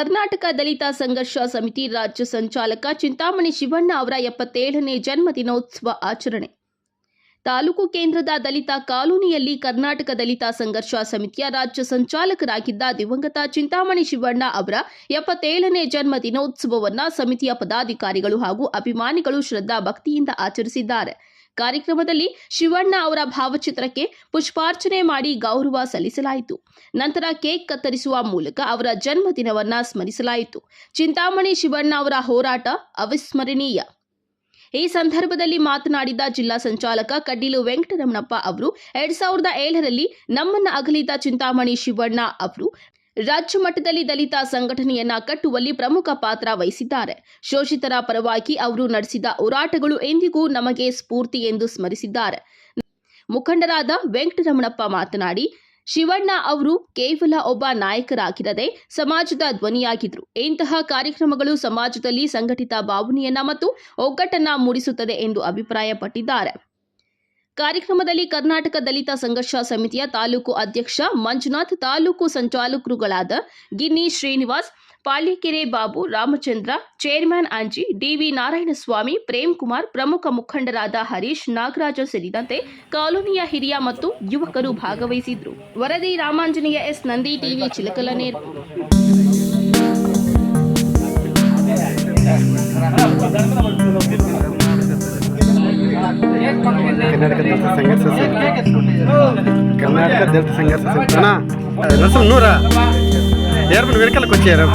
ಕರ್ನಾಟಕ ದಲಿತ ಸಂಘರ್ಷ ಸಮಿತಿ ರಾಜ್ಯ ಸಂಚಾಲಕ ಚಿಂತಾಮಣಿ ಶಿವಣ್ಣ ಅವರ 77ನೇ ಜನ್ಮದಿನೋತ್ಸವ ಆಚರಣೆ. ತಾಲೂಕು ಕೇಂದ್ರದ ದಲಿತ ಕಾಲೋನಿಯಲ್ಲಿ ಕರ್ನಾಟಕ ದಲಿತ ಸಂಘರ್ಷ ಸಮಿತಿಯ ರಾಜ್ಯ ಸಂಚಾಲಕರಾಗಿದ್ದ ದಿವಂಗತ ಚಿಂತಾಮಣಿ ಶಿವಣ್ಣ ಅವರ 77ನೇ ಜನ್ಮ ದಿನೋತ್ಸವವನ್ನು ಸಮಿತಿಯ ಪದಾಧಿಕಾರಿಗಳು ಹಾಗೂ ಅಭಿಮಾನಿಗಳು ಶ್ರದ್ಧಾ ಭಕ್ತಿಯಿಂದ ಆಚರಿಸಿದ್ದಾರೆ. ಕಾರ್ಯಕ್ರಮದಲ್ಲಿ ಶಿವಣ್ಣ ಅವರ ಭಾವಚಿತ್ರಕ್ಕೆ ಪುಷ್ಪಾರ್ಚನೆ ಮಾಡಿ ಗೌರವ ಸಲ್ಲಿಸಲಾಯಿತು. ನಂತರ ಕೇಕ್ ಕತ್ತರಿಸುವ ಮೂಲಕ ಅವರ ಜನ್ಮದಿನವನ್ನು ಸ್ಮರಿಸಲಾಯಿತು. ಚಿಂತಾಮಣಿ ಶಿವಣ್ಣ ಅವರ ಹೋರಾಟ ಅವಿಸ್ಮರಣೀಯ. ಈ ಸಂದರ್ಭದಲ್ಲಿ ಮಾತನಾಡಿದ ಜಿಲ್ಲಾ ಸಂಚಾಲಕ ಕಡ್ಡಿಲು ವೆಂಕಟರಮಣಪ್ಪ ಅವರು 2007ರಲ್ಲಿ ನಮ್ಮನ್ನ ಅಗಲಿದ ಚಿಂತಾಮಣಿ ಶಿವಣ್ಣ ಅವರು ರಾಜ್ಯ ಮಟ್ಟದಲ್ಲಿ ದಲಿತ ಸಂಘಟನೆಯನ್ನ ಕಟ್ಟುವಲ್ಲಿ ಪ್ರಮುಖ ಪಾತ್ರ ವಹಿಸಿದ್ದಾರೆ. ಶೋಷಿತರ ಪರವಾಗಿ ಅವರು ನಡೆಸಿದ ಹೋರಾಟಗಳು ಎಂದಿಗೂ ನಮಗೆ ಸ್ಫೂರ್ತಿ ಎಂದು ಸ್ಮರಿಸಿದ್ದಾರೆ. ಮುಖಂಡರಾದ ವೆಂಕಟರಮಣಪ್ಪ ಮಾತನಾಡಿ, ಶಿವಣ್ಣ ಅವರು ಕೇವಲ ಒಬ್ಬ ನಾಯಕರಾಗಿರದೆ ಸಮಾಜದ ಧ್ವನಿಯಾಗಿದ್ರು. ಇಂತಹ ಕಾರ್ಯಕ್ರಮಗಳು ಸಮಾಜದಲ್ಲಿ ಸಂಘಟಿತ ಭಾವನೆಯನ್ನ ಮತ್ತು ಒಗ್ಗಟ್ಟನ್ನ ಮೂಡಿಸುತ್ತದೆ ಎಂದು ಅಭಿಪ್ರಾಯಪಟ್ಟಿದ್ದಾರೆ. ಕಾರ್ಯಕ್ರಮದಲ್ಲಿ ಕರ್ನಾಟಕ ದಲಿತ ಸಂಘರ್ಷ ಸಮಿತಿಯ ತಾಲೂಕು ಅಧ್ಯಕ್ಷ ಮಂಜುನಾಥ್, ತಾಲೂಕು ಸಂಚಾಲಕರುಗಳಾದ ಗಿನ್ನಿ ಶ್ರೀನಿವಾಸ್, ಪಾಳ್ಯಕೆರೆ ಬಾಬು, ರಾಮಚಂದ್ರ, ಚೇರ್ಮನ್ ಅಂಜಿ, ಡಿವಿ ನಾರಾಯಣಸ್ವಾಮಿ, ಪ್ರೇಮ್ ಕುಮಾರ್, ಪ್ರಮುಖ ಮುಖಂಡರಾದ ಹರೀಶ್, ನಾಗರಾಜ ಸೇರಿದಂತೆ ಕಾಲೋನಿಯ ಹಿರಿಯ ಮತ್ತು ಯುವಕರು ಭಾಗವಹಿಸಿದ್ರು. ವರದಿ ರಾಮಾಂಜನೇಯ ಎಸ್, ನಂದಿ ಟಿವಿ, ಚಿಲಕಲನೇರು. కర్ణాటక దళిత సంఘర్ష సమితి రసం నూరా ఏర్పడి వెనకాలకు వచ్చారు.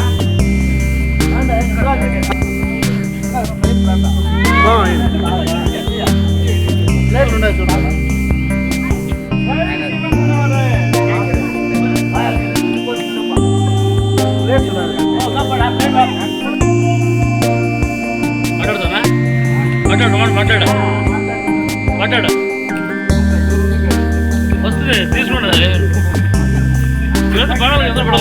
మాట్లాడు వస్తుంది తీసుకుంటుంది బాగా ఎంత పడదు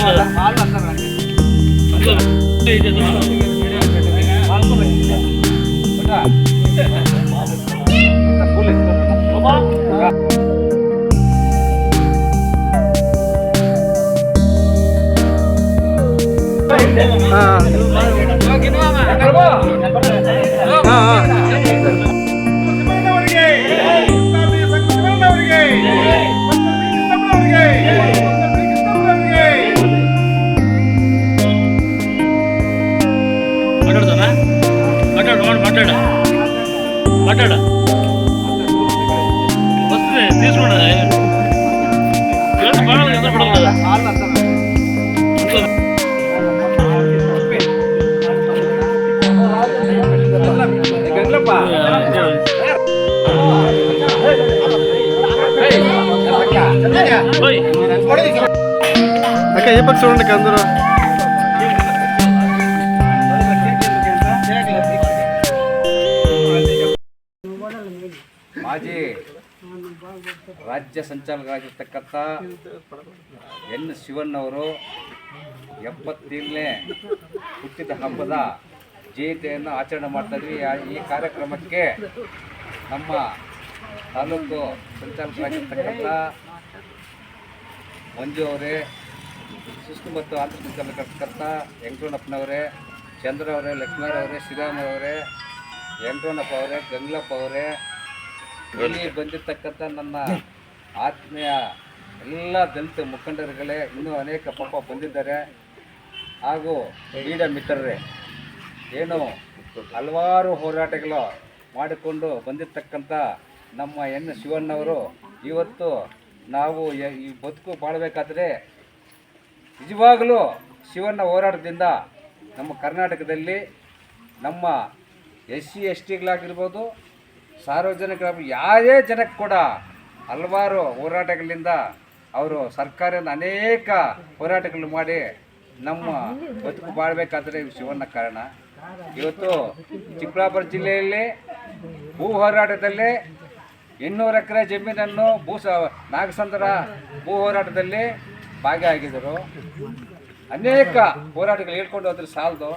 మాట్లాడ వస్తుంది తీసుకుంటుంది బాగా ఎంత పడదు అక్క ఏ పక్క చూడండి అందరూ. ಮಾಜಿ ರಾಜ್ಯ ಸಂಚಾಲಕರಾಗಿರ್ತಕ್ಕಂಥ ಎನ್ ಶಿವಣ್ಣವರು 77ನೇ ಹುಟ್ಟಿದ ಹಬ್ಬದ ಜಯಂತಿಯನ್ನು ಆಚರಣೆ ಮಾಡ್ತಾಯಿದ್ವಿ. ಈ ಕಾರ್ಯಕ್ರಮಕ್ಕೆ ನಮ್ಮ ತಾಲೂಕು ಸಂಚಾಲಕರಾಗಿರ್ತಕ್ಕಂಥ ಮಂಜು ಅವರೇ, ಶಿಸ್ತು ಮತ್ತು ಆಂಧ್ರ ಸಂಚಾಲಕರಾಗಿರ್ತಕ್ಕಂಥ ವೆಂಕಟರಮಣಪ್ಪನವರೇ, ಚಂದ್ರ ಅವರೇ, ಲಕ್ಷ್ಮಣರವರೇ, ಶ್ರೀರಾಮ ಅವರೇ, ವೆಂಕಟರಮಣಪ್ಪ ಅವರೇ, ಗಂಗಲಪ್ಪ ಅವರೇ, ಇಲ್ಲಿ ಬಂದಿರತಕ್ಕಂಥ ನನ್ನ ಆತ್ಮೀಯ ಎಲ್ಲ ದಲಿತ ಮುಖಂಡರುಗಳೇ, ಇನ್ನೂ ಅನೇಕ ಪಾಪ ಬಂದಿದ್ದಾರೆ, ಹಾಗೂ ಮೀಡಿಯಾ ಮಿತ್ರರೇ, ಏನು ಹಲವಾರು ಹೋರಾಟಗಳು ಮಾಡಿಕೊಂಡು ಬಂದಿರತಕ್ಕಂಥ ನಮ್ಮ ಎನ್ ಶಿವಣ್ಣವರು ಇವತ್ತು ನಾವು ಈ ಬದುಕು ಬಾಳಬೇಕಾದ್ರೆ ನಿಜವಾಗಲೂ ಶಿವಣ್ಣ ಹೋರಾಟದಿಂದ ನಮ್ಮ ಕರ್ನಾಟಕದಲ್ಲಿ ನಮ್ಮ SC STಗಳಾಗಿರ್ಬೋದು, ಸಾರ್ವಜನಿಕರಾಗಿ ಯಾವುದೇ ಜನಕ್ಕೆ ಕೂಡ ಹಲವಾರು ಹೋರಾಟಗಳಿಂದ ಅವರು ಸರ್ಕಾರದ ಅನೇಕ ಹೋರಾಟಗಳು ಮಾಡಿ ನಮ್ಮ ಬದುಕು ಬಾಳಬೇಕಾದ್ರೆ ಶಿವಣ್ಣ ಕಾರಣ. ಇವತ್ತು ಚಿಕ್ಕಬಳ್ಳಾಪುರ ಜಿಲ್ಲೆಯಲ್ಲಿ ಭೂ ಹೋರಾಟದಲ್ಲಿ 800 ಎಕರೆ ಜಮೀನನ್ನು ನಾಗಸಂದ್ರ ಭೂ ಹೋರಾಟದಲ್ಲಿ ಭಾಗಿಯಾಗಿದ್ದರು. ಅನೇಕ ಹೋರಾಟಗಳು ಹೇಳ್ಕೊಂಡು ಹೋದ್ರೆ ಸಾಲದು.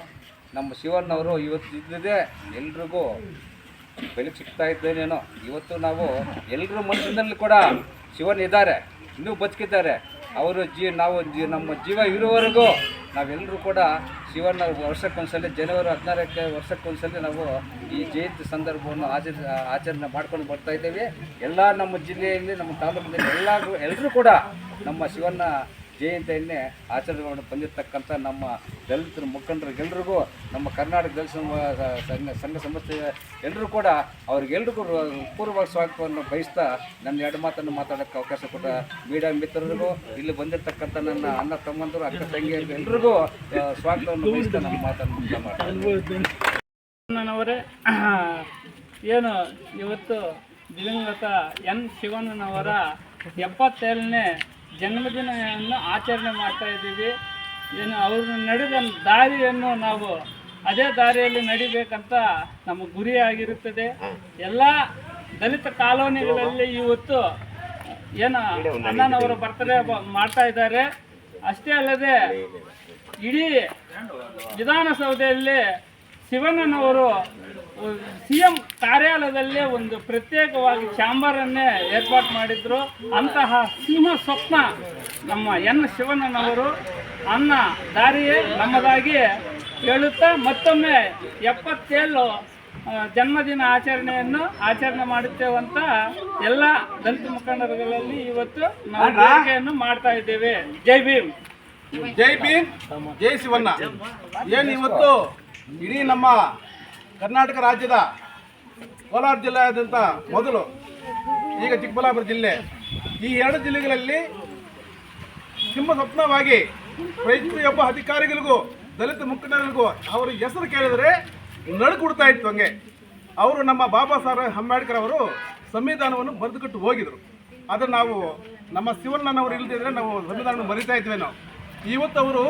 ನಮ್ಮ ಶಿವಣ್ಣವರು ಇವತ್ತು ಇದ್ದಿದೆ ಎಲ್ರಿಗೂ ಬೆಳಕು ಸಿಗ್ತಾ ಇದ್ದೇನೇನೋ. ಇವತ್ತು ನಾವು ಎಲ್ಲರ ಮನಸ್ಸಿನಲ್ಲಿ ಕೂಡ ಶಿವಣ್ಣ ಇದ್ದಾರೆ, ಇನ್ನೂ ಬದುಕಿದ್ದಾರೆ. ಅವರು ನಮ್ಮ ಜೀವ ಇರುವವರೆಗೂ ನಾವೆಲ್ಲರೂ ಕೂಡ ಶಿವಣ್ಣ ವರ್ಷಕ್ಕೊಂದ್ಸಲ ಜನವರಿ 16ಕ್ಕೆ ವರ್ಷಕ್ಕೊಂದ್ಸಲ ನಾವು ಈ ಜಯಂತಿ ಸಂದರ್ಭವನ್ನು ಆಚರಣೆ ಮಾಡ್ಕೊಂಡು ಬರ್ತಾ ಇದ್ದೇವೆ. ಎಲ್ಲ ನಮ್ಮ ಜಿಲ್ಲೆಯಲ್ಲಿ, ನಮ್ಮ ತಾಲೂಕಿನಲ್ಲಿ ಎಲ್ಲರೂ ಕೂಡ ನಮ್ಮ ಶಿವಣ್ಣ ಜಯಂತಿಯನ್ನೇ ಆಚರಣೆ ಮಾಡಿ ಬಂದಿರತಕ್ಕಂಥ ನಮ್ಮ ದಲಿತರ ಮುಖಂಡರಿಗೆಲ್ರಿಗೂ, ನಮ್ಮ ಕರ್ನಾಟಕ ದಲಿತ ಸಂಘ ಸಂಸ್ಥೆ ಎಲ್ಲರೂ ಕೂಡ ಅವ್ರಿಗೆಲ್ರಿಗೂ ಪೂರ್ವ ಸ್ವಾಗತವನ್ನು ಬಯಸ್ತಾ ನನ್ನ ಎರಡು ಮಾತನ್ನು ಮಾತಾಡೋಕ್ಕೆ ಅವಕಾಶ ಕೊಟ್ಟ ಮೀಡಿಯಾ ಮಿತ್ರರಿಗೂ, ಇಲ್ಲಿ ಬಂದಿರತಕ್ಕಂಥ ನನ್ನ ಅಣ್ಣ ತಮ್ಮಂದರು, ಅಕ್ಕ ತಂಗಿಯರಿಗೂ ಎಲ್ರಿಗೂ ಸ್ವಾಗತವನ್ನು ಬಯಸ್ತಾ ನನ್ನ ಮಾತನ್ನು ಮುಕ್ತ ಮಾಡ್ತೀನಿ. ಶಿವಣ್ಣನವರೇ, ಏನು ಇವತ್ತು ದಿವಂಗತ ಎನ್ ಶಿವಣ್ಣನವರ 77ನೇ ಜನ್ಮದಿನವನ್ನು ಆಚರಣೆ ಮಾಡ್ತಾ ಇದ್ದೀವಿ. ಏನು ಅವರು ನಡೆದ ದಾರಿಯನ್ನು ನಾವು ಅದೇ ದಾರಿಯಲ್ಲಿ ನಡಿಬೇಕಂತ ನಮ್ಮ ಗುರಿಯಾಗಿರುತ್ತದೆ. ಎಲ್ಲ ದಲಿತ ಕಾಲೋನಿಗಳಲ್ಲಿ ಇವತ್ತು ಏನು ಅಣ್ಣನವರ ಬರ್ತ್ಡೇ ಮಾಡ್ತಾ ಇದ್ದಾರೆ. ಅಷ್ಟೇ ಅಲ್ಲದೆ ಇಡೀ ವಿಧಾನಸೌಧದಲ್ಲಿ ಶಿವಣ್ಣನವರು CM ಕಾರ್ಯಾಲಯದಲ್ಲೇ ಒಂದು ಪ್ರತ್ಯೇಕವಾಗಿ ಚಾಂಬರನ್ನೇ ಏರ್ಪಾಡು ಮಾಡಿದ್ರು. ಅಂತಹ ಸಿಂಹ ಸ್ವಪ್ನ ನಮ್ಮ ಎನ್ ಶಿವಣ್ಣನವರು ಅನ್ನ ದಾರಿಯೇ ನಮ್ಮದಾಗಿ ಹೇಳುತ್ತಾ ಮತ್ತೊಮ್ಮೆ 77 ಜನ್ಮದಿನ ಆಚರಣೆ ಮಾಡುತ್ತೇವಂತ ಎಲ್ಲ ದಲಿತ ಮುಖಂಡರುಗಳಲ್ಲಿ ಇವತ್ತು ನಾವು ಬೇಡಿಕೆಯನ್ನು ಮಾಡ್ತಾ ಇದ್ದೇವೆ. ಜೈ ಭೀಮ್, ಜೈ ಭೀಮ್, ಜೈ ಶಿವಣ್ಣ. ಏನು ಇವತ್ತು ಇಡೀ ನಮ್ಮ ಕರ್ನಾಟಕ ರಾಜ್ಯದ ಕೋಲಾರ ಜಿಲ್ಲೆಯಾದ್ಯಂತ ಮೊದಲು, ಈಗ ಚಿಕ್ಕಬಳ್ಳಾಪುರ ಜಿಲ್ಲೆ, ಈ 2 ಜಿಲ್ಲೆಗಳಲ್ಲಿ ಸಿಂಹ ಸ್ವಪ್ನವಾಗಿ ಪ್ರತಿಯೊಬ್ಬ ಅಧಿಕಾರಿಗಳಿಗೂ ದಲಿತ ಮುಖಂಡರಿಗೂ ಅವರ ಹೆಸರು ಕೇಳಿದರೆ ನಡುಕೊಡ್ತಾ ಇತ್ತು. ಹಂಗೆ ಅವರು ನಮ್ಮ ಬಾಬಾ ಸಾಹೇಬ್ ಅಂಬೇಡ್ಕರ್ ಅವರು ಸಂವಿಧಾನವನ್ನು ಬರೆದುಕೊಟ್ಟು ಹೋಗಿದ್ರು. ಅದನ್ನು ನಾವು ನಮ್ಮ ಶಿವಣ್ಣನವರು ಇಲ್ಲದಿದ್ದರೆ ನಾವು ಸಂವಿಧಾನವನ್ನು ಬರಿತಾ ಇದ್ವಿ. ನಾವು ಇವತ್ತು ಅವರು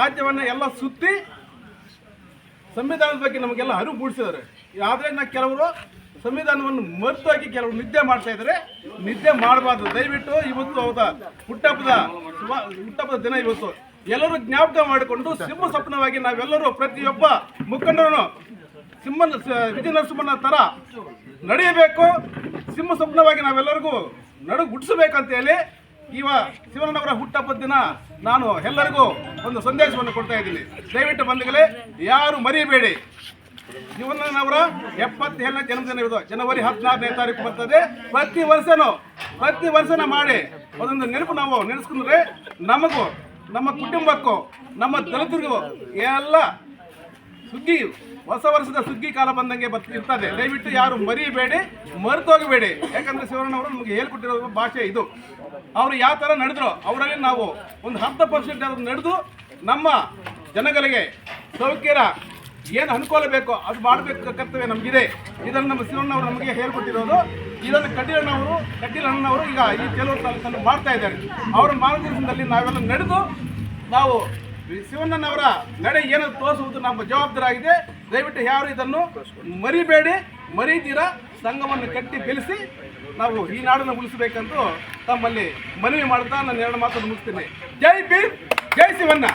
ರಾಜ್ಯವನ್ನು ಎಲ್ಲ ಸುತ್ತಿ ಸಂವಿಧಾನದ ಬಗ್ಗೆ ನಮಗೆಲ್ಲ ಅರಿವು ಮೂಡಿಸಿದ್ದಾರೆ. ಆದರೆ ಕೆಲವರು ಸಂವಿಧಾನವನ್ನು ಮರೆತಾಗಿ ಕೆಲವರು ನಿದ್ದೆ ಮಾಡ್ತಾ ಇದ್ದಾರೆ. ನಿದ್ದೆ ಮಾಡಬಾರ್ದು. ದಯವಿಟ್ಟು ಇವತ್ತು ಅವರ ಹುಟ್ಟಹಬ್ಬದ ದಿನ. ಇವತ್ತು ಎಲ್ಲರೂ ಜ್ಞಾಪಕ ಮಾಡಿಕೊಂಡು ಸಿಂಹ ಸ್ವಪ್ನವಾಗಿ ನಾವೆಲ್ಲರೂ ಪ್ರತಿಯೊಬ್ಬ ಮುಖಂಡರು ವಿಜಯ ನರಸಿಂಹನ ಥರ ನಡೆಯಬೇಕು. ಸಿಂಹ ಸ್ವಪ್ನವಾಗಿ ನಾವೆಲ್ಲರಿಗೂ ಗುಡಿಸಬೇಕಂತ ಹೇಳಿ ಶಿವಣ್ಣನವರ ಹುಟ್ಟಹಬ್ಬದ ದಿನ ನಾನು ಎಲ್ಲರಿಗೂ ಒಂದು ಸಂದೇಶವನ್ನು ಕೊಡ್ತಾ ಇದ್ದೀನಿ. ದಯವಿಟ್ಟು ಬಂಧುಗಳೇ, ಯಾರು ಮರಿಬೇಡಿ. ಶಿವಣ್ಣನವರ 77ನೇ ಜನ್ಮದಿನ ಇದು ಜನವರಿ 16ನೇ ತಾರೀಕು ಬರ್ತದೆ. ಪ್ರತಿ ವರ್ಷನೂ ಮಾಡಿ ಅದೊಂದು ನೆನಪು ನಾವು ನೆನೆಸ್ಕೊಂಡ್ರೆ ನಮಗೂ, ನಮ್ಮ ಕುಟುಂಬಕ್ಕೂ, ನಮ್ಮ ದಲಿತರಿಗೂ ಎಲ್ಲ ಹೊಸ ವರ್ಷದ ಸುಗ್ಗಿ ಕಾಲ ಬಂದಂಗೆ ಇರ್ತದೆ. ದಯವಿಟ್ಟು ಯಾರು ಮರಿಬೇಡಿ, ಮರೆತೋಗಬೇಡಿ. ಯಾಕಂದರೆ ಶಿವಣ್ಣನವರು ನಮಗೆ ಹೇಳ್ಕೊಟ್ಟಿರೋ ಭಾಷೆ ಇದು. ಅವರು ಯಾವ ಥರ ನಡೆದ್ರು ಅವರಲ್ಲಿ ನಾವು ಒಂದು 10% ನಡೆದು ನಮ್ಮ ಜನಗಳಿಗೆ ಸೌಕರ್ಯ ಏನು ಅನುಕೂಲ ಬೇಕೋ ಅದು ಮಾಡಬೇಕು ಕರ್ತವ್ಯ ನಮಗಿದೆ. ಇದನ್ನು ನಮ್ಮ ಶಿವಣ್ಣವರು ನಮಗೆ ಹೇಳ್ಕೊಟ್ಟಿರೋದು. ಇದನ್ನು ಕಡ್ಡಿಲಣ್ಣನವರು ಈಗ ಈ ಕೆಲವು ತಾಲೂಕನ್ನು ಮಾಡ್ತಾ ಇದ್ದಾರೆ. ಅವರ ಮಾರ್ಗದರ್ಶನದಲ್ಲಿ ನಾವೆಲ್ಲ ನಡೆದು ನಾವು ಶಿವಣ್ಣನವರ ನಡೆ ಏನು ತೋರಿಸುವುದು ನಮ್ಮ ಜವಾಬ್ದಾರಿಯಾಗಿದೆ. ದಯವಿಟ್ಟು ಯಾರು ಇದನ್ನು ಮರಿಬೇಡಿ. ಮರೀತೀರಾ ಸಂಘವನ್ನು ಕಟ್ಟಿ ಬೆಳೆಸಿ ನಾವು ಈ ನಾಡನ್ನು ಉಳಿಸಬೇಕಂತೂ ತಮ್ಮಲ್ಲಿ ಮನವಿ ಮಾಡ್ತಾ ನಾನು 2 ಮಾತನ್ನು ಮುಗಿಸ್ತೀನಿ. ಜೈ ಭೀಮ್, ಜೈ ಶಿವಣ್ಣ.